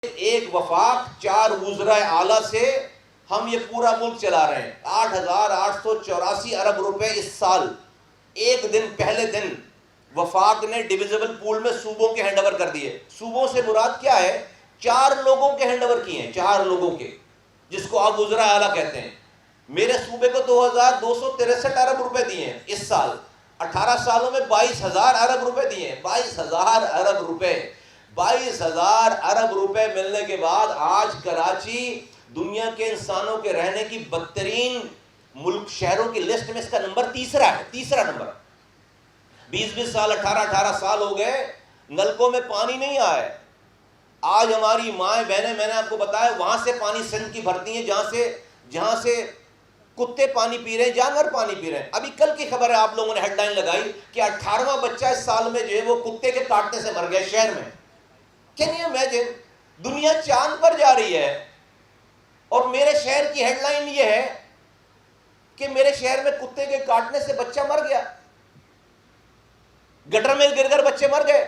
ایک وفاق 4 وزرائے اعلیٰ سے ہم یہ پورا ملک چلا رہے ہیں. 8,884 ارب روپے اس سال ایک دن پہلے دن وفاق نے ڈویزبل پول میں صوبوں کے ہینڈ اوور کر دیے. صوبوں سے مراد کیا ہے؟ 4 لوگوں کے ہینڈ اوور کیے ہیں، 4 لوگوں کے، جس کو آپ وزرائے اعلیٰ کہتے ہیں. میرے صوبے کو 2,263 ارب روپے دیے ہیں اس سال. 18 سالوں میں 22,000 ارب روپے دیے ہیں. 22,000 ارب روپے 22,000 ارب روپے ملنے کے بعد آج کراچی دنیا کے انسانوں کے رہنے کی بدترین ملک شہروں کی لسٹ میں اس کا نمبر تیسرا ہے. تیسرا نمبر. 20 سال 18 سال ہو گئے نلکوں میں پانی نہیں آیا. آج ہماری مائیں بہنیں، میں نے آپ کو بتایا، وہاں سے پانی سندھ کی بھرتی ہیں جہاں سے کتے پانی پی رہے ہیں، جانور پانی پی رہے ہیں. ابھی کل کی خبر ہے، آپ لوگوں نے ہیڈ لائن لگائی کہ 18واں بچہ اس سال میں جو ہے وہ کتے کے کاٹنے سے مر گیا شہر میں. Can you imagine? دنیا چاند پر جا رہی ہے اور میرے شہر کی ہیڈ لائن یہ ہے کہ میرے شہر میں کتے کے کاٹنے سے بچہ مر گیا. گٹر میں گر کر بچے مر گئے،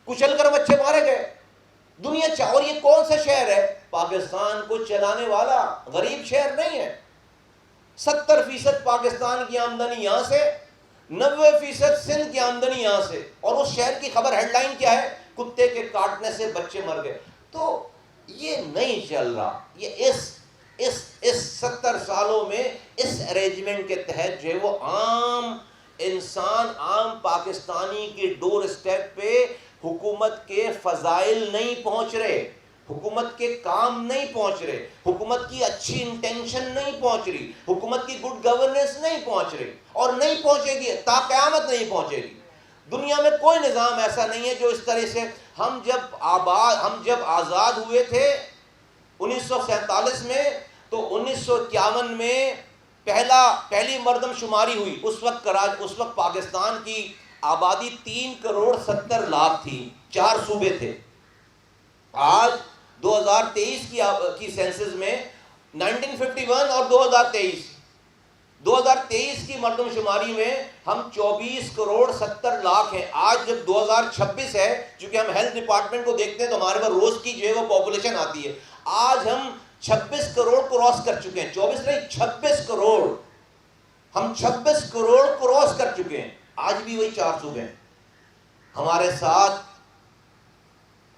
کچل کر بچے مارے گئے. دنیا اور یہ کون سا شہر ہے؟ پاکستان کو چلانے والا غریب شہر نہیں ہے. 70% پاکستان کی آمدنی یہاں سے، 90% سندھ کی آمدنی یہاں سے، اور اس شہر کی خبر ہیڈ لائن کیا ہے؟ کتے کے کاٹنے سے بچے مر گئے. تو یہ نہیں چل رہا. یہ اس 70 سالوں میں اس ارینجمنٹ کے تحت جو ہے وہ عام انسان، عام پاکستانی کی ڈور اسٹیپ پہ حکومت کے فضائل نہیں پہنچ رہے، حکومت کے کام نہیں پہنچ رہے، حکومت کی اچھی انٹینشن نہیں پہنچ رہی، حکومت کی گڈ گورننس نہیں پہنچ رہی، اور نہیں پہنچے گی، تا قیامت نہیں پہنچے گی. دنیا میں کوئی نظام ایسا نہیں ہے جو اس طرح سے. ہم جب آزاد ہوئے تھے 1947 میں، تو 1951 میں پہلی مردم شماری ہوئی. اس وقت پاکستان کی آبادی 3,70,00,000 تھی، 4 صوبے تھے. آج 2023 کی سینسس میں 1951 اور 2023 کی مردم شماری میں ہم 24,70,00,000 ہیں. آج جب 2026 ہے، چونکہ ہم ہیلتھ ڈپارٹمنٹ کو دیکھتے ہیں تو ہمارے پاس روز کی جو ہے وہ پاپولیشن آتی ہے. آج ہم 26 کروڑ کراس کر چکے ہیں. 24 نہیں، 26 کروڑ. ہم 26 کروڑ کراس کر چکے ہیں. آج بھی وہی 4 صوبے ہیں. ہمارے ساتھ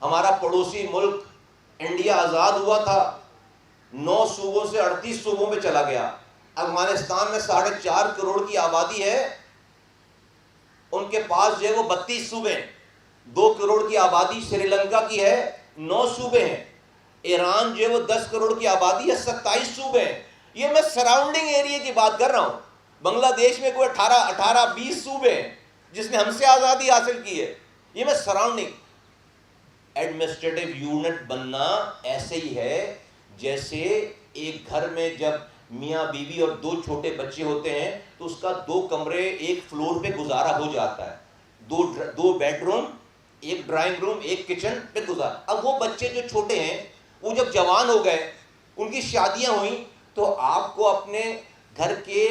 ہمارا پڑوسی ملک انڈیا آزاد ہوا تھا، 9 صوبوں سے 38 صوبوں پہ چلا گیا. افغانستان میں 4.5 کروڑ کی آبادی ہے، ان کے پاس جو ہے وہ 32 صوبے ہیں. 2 کروڑ کی آبادی سری لنکا کی ہے، 9 صوبے ہیں. ایران جو ہے وہ 10 کروڑ کی آبادی ہے، 27 صوبے ہیں. یہ میں سراؤنڈنگ ایریا کی بات کر رہا ہوں. بنگلہ دیش میں کوئی 18-20 صوبے ہیں جس نے ہم سے آزادی حاصل کی ہے. یہ میں سراؤنڈنگ. ایڈمنسٹریٹو یونٹ بننا ایسے ہی ہے جیسے ایک گھر میں جب میاں بیوی اور 2 چھوٹے بچے ہوتے ہیں تو اس کا 2 کمرے ایک فلور پہ گزارا ہو جاتا ہے. 2 بیڈ روم، ایک ڈرائنگ روم، ایک کچن پہ گزارا. اب وہ بچے جو چھوٹے ہیں وہ جب جوان ہو گئے، ان کی شادیاں ہوئیں، تو آپ کو اپنے گھر کے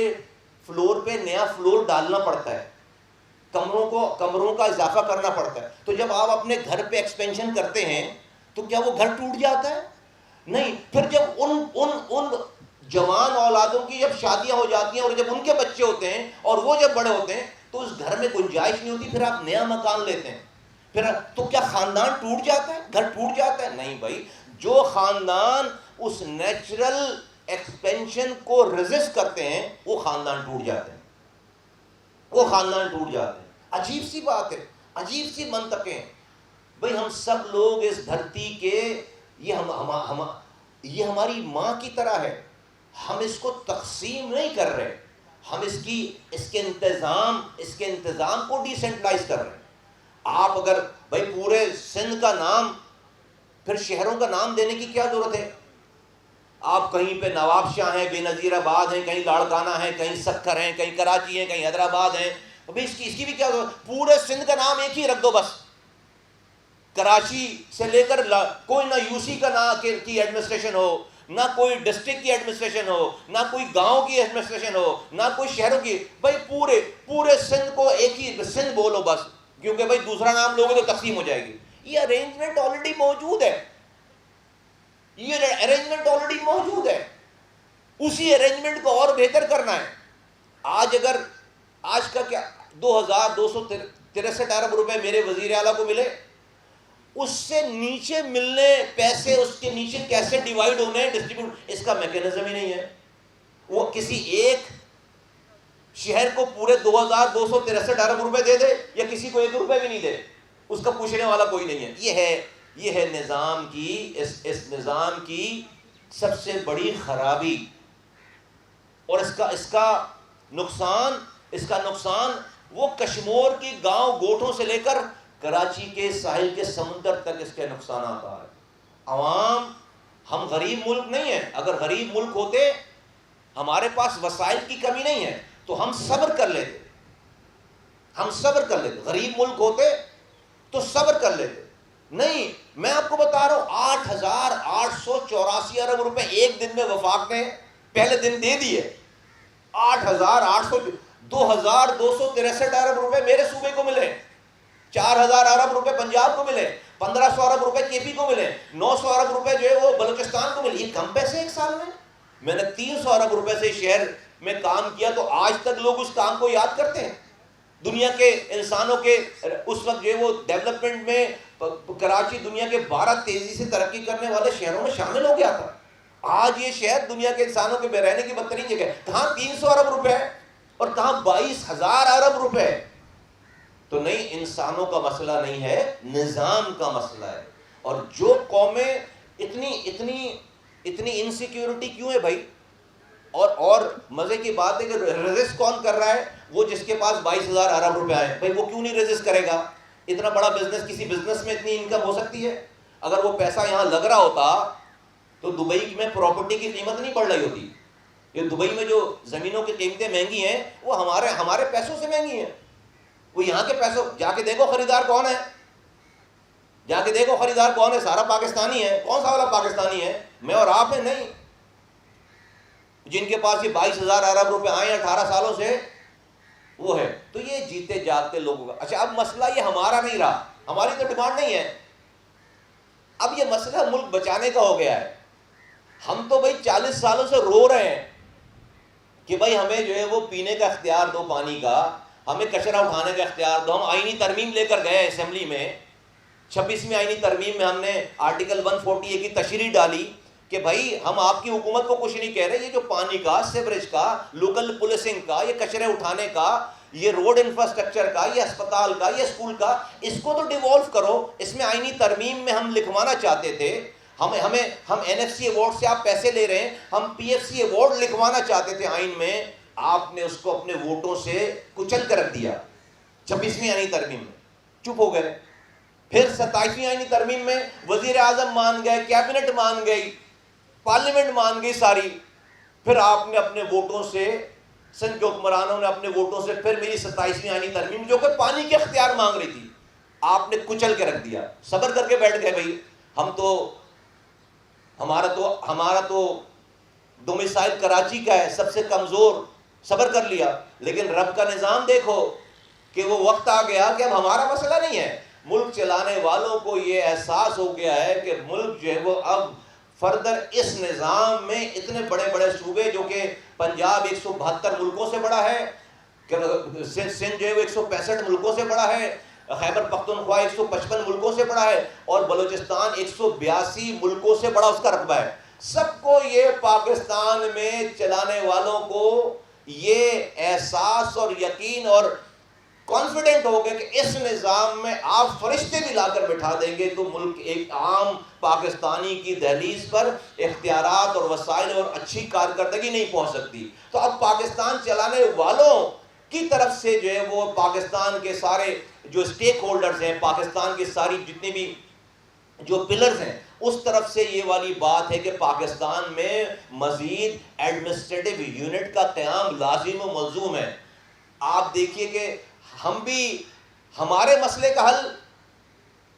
فلور پہ نیا فلور ڈالنا پڑتا ہے، کمروں کا اضافہ کرنا پڑتا ہے. تو جب آپ اپنے گھر پہ ایکسپینشن کرتے ہیں تو کیا وہ گھر ٹوٹ جاتا ہے؟ نہیں. پھر جب ان جوان اولادوں کی جب شادیاں ہو جاتی ہیں اور جب ان کے بچے ہوتے ہیں اور وہ جب بڑے ہوتے ہیں تو اس گھر میں گنجائش نہیں ہوتی. پھر آپ نیا مکان لیتے ہیں. پھر تو کیا خاندان ٹوٹ جاتا ہے؟ گھر ٹوٹ جاتا ہے؟ نہیں بھائی. جو خاندان اس نیچرل ایکسپینشن کو ریزسٹ کرتے ہیں وہ خاندان ٹوٹ جاتے ہیں. وہ خاندان ٹوٹ جاتے ہیں. عجیب سی بات ہے، عجیب سی منطقیں. بھئی ہم سب لوگ اس دھرتی کے، یہ ہماری ماں کی طرح ہے. ہم اس کو تقسیم نہیں کر رہے، ہم اس کے انتظام کو ڈیسینٹرلائز کر رہے ہیں. آپ اگر بھئی پورے سندھ کا نام، پھر شہروں کا نام دینے کی کیا ضرورت ہے؟ آپ کہیں پہ نواب شاہ ہیں، بے نظیر آباد ہیں، کہیں لاڑکانہ ہیں، کہیں سکھر ہیں، کہیں کراچی ہیں، کہیں حیدرآباد ہیں. ابھی اس کی بھی کیا ضرورت؟ پورے سندھ کا نام ایک ہی رکھ دو بس. کراچی سے لے کر کوئی نہ یو سی کا نام کی ایڈمنسٹریشن ہو، نہ کوئی ڈسٹرکٹ کی ایڈمنسٹریشن ہو، نہ کوئی گاؤں کی ایڈمنسٹریشن ہو، نہ کوئی شہروں کی. بھائی پورے سندھ کو ایک ہی سندھ بولو بس، کیونکہ بھائی دوسرا نام لوگے تو تقسیم ہو جائے گی. یہ ارینجمنٹ آلریڈی موجود ہے. ارینجمنٹ آلریڈی موجود ہے, اسی ارینجمنٹ کو اور بہتر کرنا ہے. آج کا کیا 2263 ارب روپے میرے وزیر اعلیٰ کو ملے, اس سے نیچے ملنے پیسے اس کے نیچے کیسے ڈیوائیڈ ہونے ہیں, ڈسٹریبیوٹ, اس کا میکینزم ہی نہیں ہے. وہ کسی ایک شہر کو پورے 2263 ارب روپے دے دے یا کسی کو 1 روپے بھی نہیں دے, اس کا پوچھنے والا کوئی نہیں ہے. یہ ہے نظام کی, اس نظام کی سب سے بڑی خرابی. اور اس کا نقصان وہ کشمور کی گاؤں گوٹھوں سے لے کر کراچی کے ساحل کے سمندر تک اس کے نقصانات آ رہے ہیں. عوام, ہم غریب ملک نہیں ہیں. اگر غریب ملک ہوتے, ہمارے پاس وسائل کی کمی نہیں ہے, تو ہم صبر کر لیتے. غریب ملک ہوتے تو صبر کر لیتے. نہیں, میں آپ کو بتا رہا ہوں 8,884 ارب روپے ایک دن میں وفاق نے پہلے دن دے دیے. 2263 ارب روپے میرے صوبے کو ملے, 4,000 ارب روپے پنجاب کو ملے, 1,500 ارب روپے کے پی کو ملے, 900 ارب روپے جو ہے وہ بلوچستان کو ملے. یہ کم پیسے ایک سال میں نے 300 ارب روپے سے شہر میں کام کیا, تو آج تک لوگ اس کام کو یاد کرتے ہیں. دنیا کے انسانوں کے اس وقت جو ہے وہ ڈیولپمنٹ میں کراچی دنیا کے 12 تیزی سے ترقی کرنے والے شہروں میں شامل ہو گیا تھا. آج یہ شہر دنیا کے انسانوں کے رہنے کی بدترین جگہ ہے. کہاں 300 ارب روپے اور کہاں 22,000 ارب روپے. تو نہیں, انسانوں کا مسئلہ نہیں ہے, نظام کا مسئلہ ہے. اور جو قومیں اتنی انسیکیورٹی کیوں ہے بھائی؟ اور مزے کی بات ہے کہ ریزسٹ کون کر رہا ہے؟ وہ جس کے پاس 22,000 ارب روپے آئے. بھائی وہ کیوں نہیں ریزسٹ کرے گا؟ اتنا بڑا بزنس, کسی بزنس میں اتنی انکم ہو سکتی ہے؟ اگر وہ پیسہ یہاں لگ رہا ہوتا تو دبئی میں پراپرٹی کی قیمت نہیں بڑھ رہی ہوتی. یہ دبئی میں جو زمینوں کی قیمتیں مہنگی ہیں وہ ہمارے پیسوں سے مہنگی ہیں. وہ یہاں کے پیسوں, جا کے دیکھو خریدار کون ہے, سارا پاکستانی ہے. کون سا والا پاکستانی ہے؟ میں اور آپ ہیں نہیں. جن کے پاس یہ 22,000 ارب روپے آئے 18 سالوں سے, وہ ہے. تو یہ جیتے جاگتے لوگوں کا. اچھا, اب مسئلہ یہ ہمارا نہیں رہا, ہماری تو ڈیمانڈ نہیں ہے. اب یہ مسئلہ ملک بچانے کا ہو گیا ہے. ہم تو بھائی 40 سالوں سے رو رہے ہیں کہ بھائی ہمیں جو ہے وہ پینے کا اختیار دو, پانی کا, ہمیں کچرا اٹھانے کا اختیار دو. ہم آئینی ترمیم لے کر گئے اسمبلی میں, 26ویں آئینی ترمیم میں ہم نے آرٹیکل 140 کی تشریح ڈالی کہ بھائی ہم آپ کی حکومت کو کچھ نہیں کہہ رہے, یہ جو پانی کا, سیوریج کا, لوکل پولیسنگ کا, یہ کچرے اٹھانے کا, یہ روڈ انفراسٹرکچر کا, یہ اسپتال کا, یہ اسکول کا, اس کو تو ڈیوالو کرو. اس میں آئینی ترمیم میں ہم لکھوانا چاہتے تھے, ہم NFC ایوارڈ سے آپ پیسے لے رہے ہیں, ہم PFC ایوارڈ لکھوانا چاہتے تھے آئین میں. آپ نے اس کو اپنے ووٹوں سے کچل کر رکھ دیا. 26ویں آئینی ترمیم میں چپ ہو گئے. پھر 27ویں آئینی ترمیم میں وزیر اعظم مان گئے, کیبنٹ مان گئی, پارلیمنٹ مان گئی ساری. پھر آپ نے اپنے ووٹوں سے, سندھ کے حکمرانوں نے اپنے ووٹوں سے پھر میری 27ویں آئینی ترمیم جو کہ پانی کے اختیار مانگ رہی تھی, آپ نے کچل کے رکھ دیا. صبر کر کے بیٹھ گئے بھائی. ہمارا تو ڈومیسائل کراچی کا ہے, سب سے کمزور, صبر کر لیا. لیکن رب کا نظام دیکھو کہ وہ وقت آ گیا کہ اب ہمارا مسئلہ نہیں ہے. ملک چلانے والوں کو یہ احساس ہو گیا ہے کہ ملک جو ہے وہ اب فردر اس نظام میں اتنے بڑے بڑے صوبے, جو کہ پنجاب 172 ملکوں سے بڑا ہے, سندھ جو ہے وہ 165 ملکوں سے بڑا ہے, خیبر پختونخوا 155 ملکوں سے بڑا ہے, اور بلوچستان 182 ملکوں سے بڑا اس کا رقبہ ہے. سب کو یہ پاکستان میں چلانے والوں کو یہ احساس اور یقین اور کانفیڈنٹ ہو گیا کہ اس نظام میں آپ فرشتے بھی لا کر بٹھا دیں گے تو ملک ایک عام پاکستانی کی دہلیز پر اختیارات اور وسائل اور اچھی کارکردگی نہیں پہنچ سکتی. تو اب پاکستان چلانے والوں کی طرف سے جو ہے وہ پاکستان کے سارے جو اسٹیک ہولڈرز ہیں, پاکستان کی ساری جتنے بھی جو پلرز ہیں, اس طرف سے یہ والی بات ہے کہ پاکستان میں مزید ایڈمنسٹریٹو یونٹ کا قیام لازم و ملزوم ہے. آپ دیکھیے کہ ہم بھی ہمارے مسئلے کا حل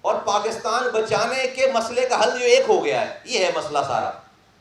اور پاکستان بچانے کے مسئلے کا حل جو ایک ہو گیا ہے, یہ ہے مسئلہ سارا.